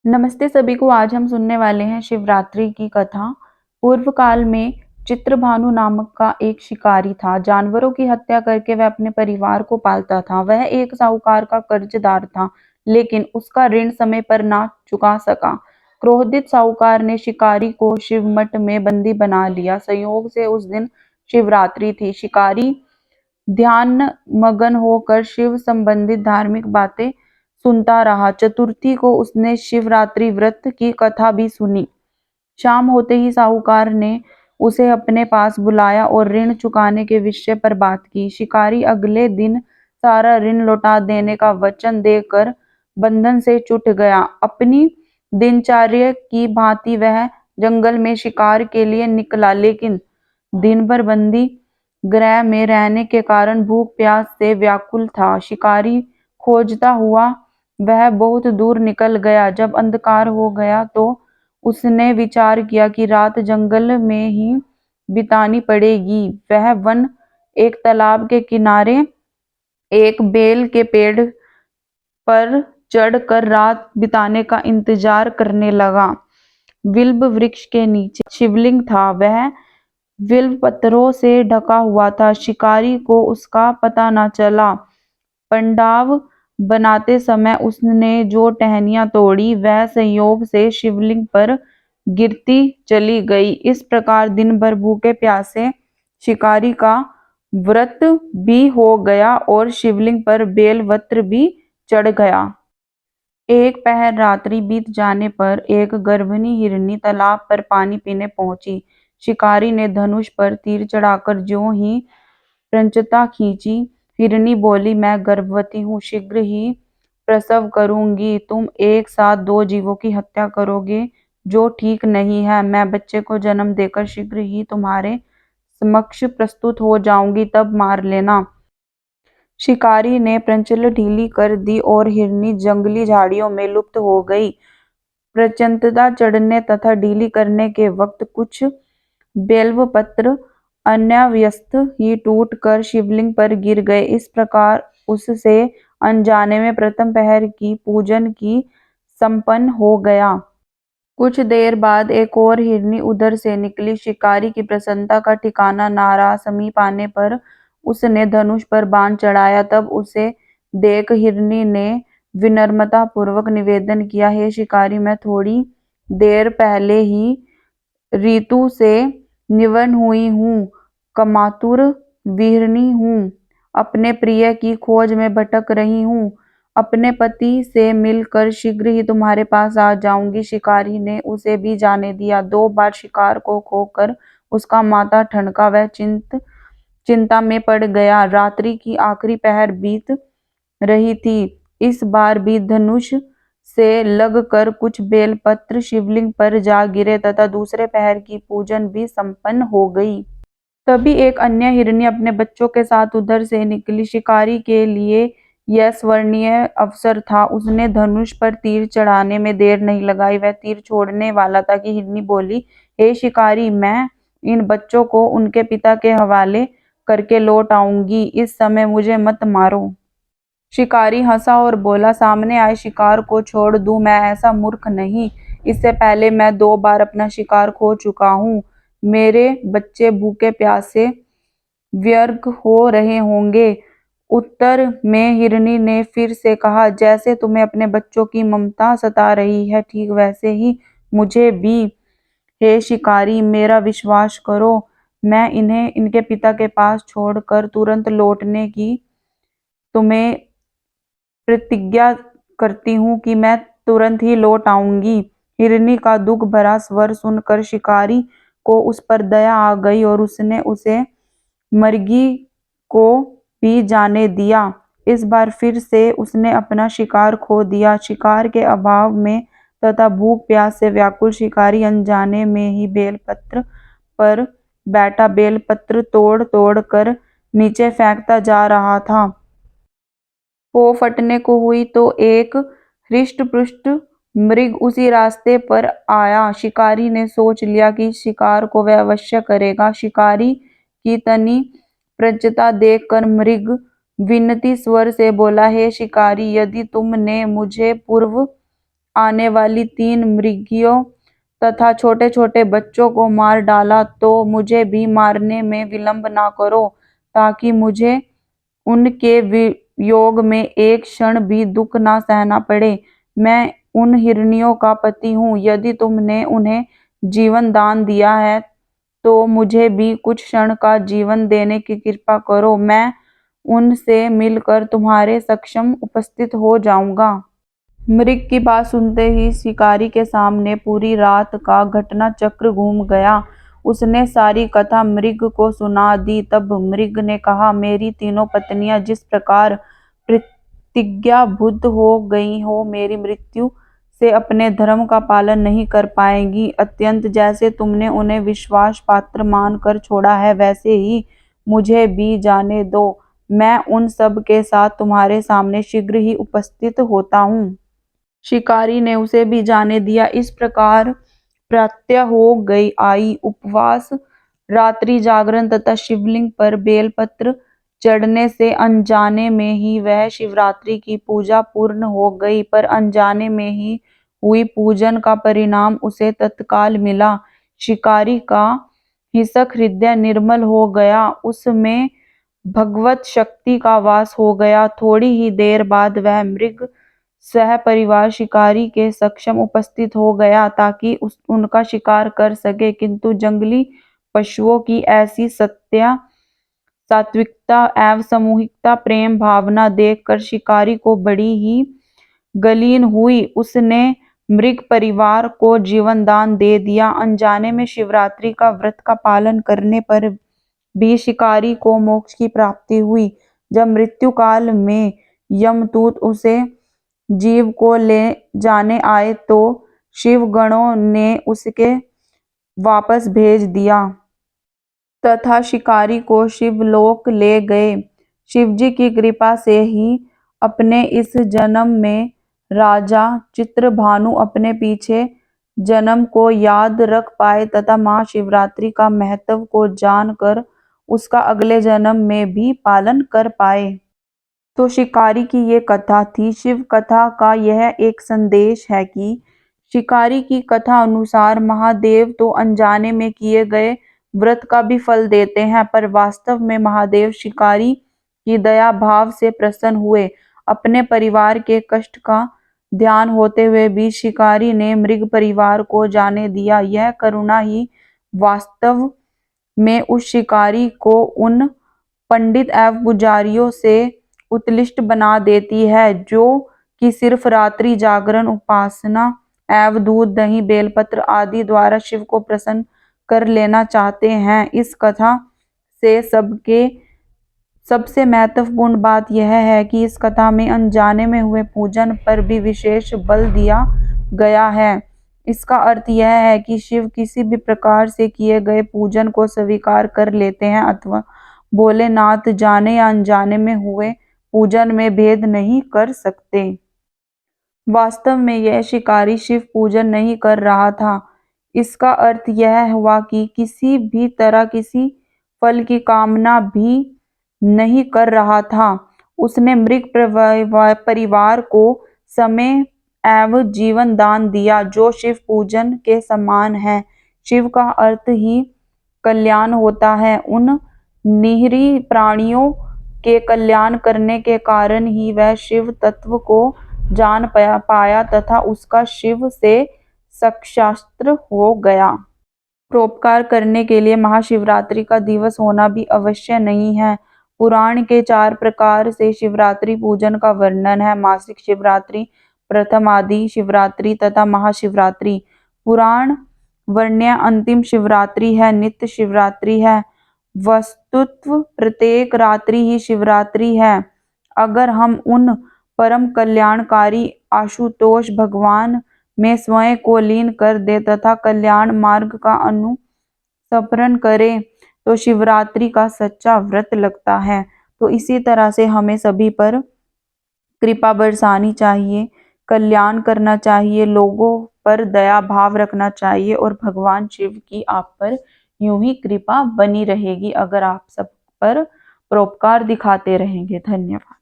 नमस्ते सभी को। आज हम सुनने वाले हैं शिवरात्रि की कथा। पूर्व काल में चित्रभानु नामक का एक शिकारी था। जानवरों की हत्या करके वह अपने परिवार को पालता था। वह एक साहूकार का कर्जदार था, लेकिन उसका ऋण समय पर ना चुका सका। क्रोधित साहूकार ने शिकारी को शिवमठ में बंदी बना लिया। संयोग से उस दिन शिवरात्रि थी। शिकारी ध्यान मगन होकर शिव संबंधित धार्मिक बातें सुनता रहा। चतुर्थी को उसने शिवरात्रि व्रत की कथा भी सुनी। शाम होते ही साहूकार ने उसे अपने पास बुलाया और ऋण चुकाने के विषय पर बात की। शिकारी अगले दिन सारा ऋण लौटा देने का वचन देकर बंधन से छूट गया। अपनी दिनचर्या की भांति वह जंगल में शिकार के लिए निकला, लेकिन दिन भर बंदी गृह में रहने के कारण भूख प्यास से व्याकुल था। शिकारी खोजता हुआ वह बहुत दूर निकल गया। जब अंधकार हो गया तो उसने विचार किया कि रात जंगल में ही बितानी पड़ेगी। वह वन एक तालाब के किनारे एक बेल के पेड़ पर चढ़कर रात बिताने का इंतजार करने लगा। बिल्व वृक्ष के नीचे शिवलिंग था। वह बिल्व पत्थरों से ढका हुआ था। शिकारी को उसका पता न चला। पंडाव बनाते समय उसने जो टहनियां तोड़ी वह संयोग से शिवलिंग पर गिरती चली गई। इस प्रकार दिन भर भूखे प्यासे शिकारी का व्रत भी हो गया और शिवलिंग पर बेलवत्र भी चढ़ गया। एक पहर रात्रि बीत जाने पर एक गर्भिणी हिरनी तालाब पर पानी पीने पहुंची। शिकारी ने धनुष पर तीर चढ़ाकर ज्यों ही प्रंचता खींची, हिरनी बोली, मैं गर्भवती हूँ, शीघ्र ही प्रसव करूंगी। तुम एक साथ दो जीवों की हत्या करोगे, जो ठीक नहीं है। मैं बच्चे को जन्म देकर शीघ्र ही तुम्हारे समक्ष प्रस्तुत हो जाऊंगी, तब मार लेना। शिकारी ने प्रंचल ढीली कर दी और हिरनी जंगली झाड़ियों में लुप्त हो गई। प्रचंडता चढ़ने तथा ढीली करने के वक्त कुछ बेलवपत्र अनाव्यस्त ही टूटकर शिवलिंग पर गिर गए। इस प्रकार उससे अनजाने में प्रथम पहर की पूजन की संपन्न हो गया। कुछ देर बाद एक और हिरनी उधर से निकली। शिकारी की प्रसन्नता का ठिकाना ना रहा। समीप आने पर उसने धनुष पर बाण चढ़ाया। तब उसे देख हिरनी ने विनम्रता पूर्वक निवेदन किया, हे शिकारी, मैं थोड़ी देर पहले ही ऋतु से निवन्न हुई हूँ, कामातुर विहरणी हूँ, अपने प्रिय की खोज में भटक रही हूँ। अपने पति से मिलकर शीघ्र ही तुम्हारे पास आ जाऊंगी। शिकारी ने उसे भी जाने दिया। 2 बार शिकार को खोकर उसका माथा ठनका। वह चिंता में पड़ गया। रात्रि की आखिरी पहर बीत रही थी। इस बार भी धनुष से लगकर कुछ बेलपत्र शिवलिंग पर जा गिरे तथा दूसरे पहर की पूजन भी संपन्न हो गई। तभी एक अन्य हिरनी अपने बच्चों के साथ उधर से निकली। शिकारी के लिए यह स्वर्णीय अवसर था। उसने धनुष पर तीर चढ़ाने में देर नहीं लगाई। वह तीर छोड़ने वाला था कि हिरनी बोली, हे शिकारी, मैं इन बच्चों को उनके पिता के हवाले करके लौट आऊंगी। इस समय मुझे मत मारो। शिकारी हंसा और बोला, सामने आए शिकार को छोड़ दूं? मैं ऐसा मूर्ख नहीं। इससे पहले मैं 2 बार अपना शिकार खो चुका हूँ। मेरे बच्चे भूखे प्यासे व्यर्थ हो रहे होंगे। उत्तर में हिरनी ने फिर से कहा, जैसे तुम्हें अपने बच्चों की ममता सता रही है, ठीक वैसे ही मुझे भी। हे शिकारी, मेरा विश्वास करो, मैं इन्हें इनके पिता के पास छोड़कर तुरंत लौटने की तुम्हें प्रतिज्ञा करती हूँ कि मैं तुरंत ही लौट आऊंगी। हिरनी का दुख भरा स्वर सुनकर शिकारी को उस पर दया आ गई और उसने उसे मर्गी को भी जाने दिया। इस बार फिर से उसने अपना शिकार खो दिया। शिकार के अभाव में तथा भूख प्यास से व्याकुल शिकारी अनजाने में ही बेलपत्र पर बैठा बेलपत्र तोड़ तोड़ कर नीचे फेंकता जा रहा था। वो फटने को हुई तो एक हृष्ट-पुष्ट मृग उसी रास्ते पर आया। शिकारी ने सोच लिया कि शिकार को वह अवश्य करेगा। शिकारी की तनी प्रज्ञता देखकर मृग विनती स्वर से बोला, हे शिकारी, यदि तुमने मुझे पूर्व आने वाली 3 मृगियों तथा छोटे छोटे बच्चों को मार डाला, तो मुझे भी मारने में विलंब ना करो, ताकि मुझे उनके वियोग में एक क्षण भी दुख ना सहना पड़े। मैं उन हिरनियों का पति हूँ। यदि तुमने उन्हें जीवन दान दिया है, तो मुझे भी कुछ क्षण का जीवन देने की कृपा करो। मैं उनसे मिलकर तुम्हारे समक्ष उपस्थित हो जाऊंगा। मृग की बात सुनते ही शिकारी के सामने पूरी रात का घटना चक्र घूम गया। उसने सारी कथा मृग को सुना दी। तब मृग ने कहा, मेरी तीनों पत्नियां जिस प्रकार प्रतिज्ञाबद्ध हो गई हो, मेरी मृत्यु से अपने धर्म का पालन नहीं कर पाएंगी। अत्यंत जैसे तुमने उन्हें विश्वास पात्र मानकर छोड़ा है, वैसे ही मुझे भी जाने दो। मैं उन सब के साथ तुम्हारे सामने शीघ्र ही उपस्थित होता हूँ। शिकारी ने उसे भी जाने दिया। इस प्रकार प्रातः हो गई। आई उपवास, रात्रि जागरण तथा शिवलिंग पर बेलपत्र चढ़ने से अनजाने में ही वह शिवरात्रि की पूजा पूर्ण हो गई। पर अनजाने में ही हुई पूजन का परिणाम उसे तत्काल मिला। शिकारी का हिंसक हृदय निर्मल हो गया, उसमें भगवत शक्ति का वास हो गया। थोड़ी ही देर बाद वह मृग सह परिवार शिकारी के समक्ष उपस्थित हो गया, ताकि उनका शिकार कर सके। किंतु जंगली पशुओं की ऐसी सात्विकता एवं सामूहिकता प्रेम भावना देखकर शिकारी को बड़ी ही गलीन हुई। उसने मृग परिवार को जीवन दान दे दिया। अनजाने में शिवरात्रि का व्रत का पालन करने पर भी शिकारी को मोक्ष की प्राप्ति हुई। जब मृत्यु काल में यमदूत उसे जीव को ले जाने आए, तो शिवगणों ने उसके वापस भेज दिया तथा शिकारी को शिवलोक ले गए। शिवजी की कृपा से ही अपने इस जन्म में राजा चित्रभानु अपने पिछले जन्म को याद रख पाए तथा महाशिवरात्रि का महत्व को जानकर उसका अगले जन्म में भी पालन कर पाए। तो शिकारी की ये कथा थी। शिव कथा का यह एक संदेश है कि शिकारी की कथा अनुसार महादेव तो अनजाने में किए गए व्रत का भी फल देते हैं, पर वास्तव में महादेव शिकारी की दया भाव से प्रसन्न हुए। अपने परिवार के कष्ट का ध्यान होते हुए भी शिकारी ने मृग परिवार को जाने दिया। यह करुणा ही वास्तव में उस शिकारी को उन पंडित एवं पुजारियों से उत्कृष्ट बना देती है, जो कि सिर्फ रात्रि जागरण, उपासना एवं दूध दही बेलपत्र आदि द्वारा शिव को प्रसन्न कर लेना चाहते हैं। इस कथा से सबसे महत्वपूर्ण बात यह है कि इस कथा में अनजाने में हुए पूजन पर भी विशेष बल दिया गया है। इसका अर्थ यह है कि शिव किसी भी प्रकार से किए गए पूजन को स्वीकार कर लेते हैं, अथवा भोलेनाथ जाने या अनजाने में हुए पूजन में भेद नहीं कर सकते। वास्तव में यह शिकारी शिव पूजन नहीं कर रहा था। इसका अर्थ यह हुआ कि किसी भी तरह किसी फल की कामना भी नहीं कर रहा था। उसने मृग परिवार को समय एवं जीवन दान दिया, जो शिव पूजन के समान है। शिव का अर्थ ही कल्याण होता है। उन निरीह प्राणियों के कल्याण करने के कारण ही वह शिव तत्व को जान पाया तथा उसका शिव से साक्षात्कार हो गया। परोपकार करने के लिए महाशिवरात्रि का दिवस होना भी अवश्य नहीं है। पुराण के 4 प्रकार से शिवरात्रि पूजन का वर्णन है: मासिक शिवरात्रि, प्रथम आदि शिवरात्रि तथा महाशिवरात्रि। पुराण वर्ण्य अंतिम शिवरात्रि है, नित्य शिवरात्रि है। वस्तुतः प्रत्येक रात्रि ही शिवरात्रि है। अगर हम उन परम कल्याणकारी आशुतोष भगवान में स्वयं को लीन कर दे तथा कल्याण मार्ग का अनुसरण करें, तो शिवरात्रि का सच्चा व्रत लगता है। तो इसी तरह से हमें सभी पर कृपा बरसानी चाहिए, कल्याण करना चाहिए, लोगों पर दया भाव रखना चाहिए, और भगवान शिव की आप पर यूं ही कृपा बनी रहेगी अगर आप सब पर परोपकार दिखाते रहेंगे। धन्यवाद।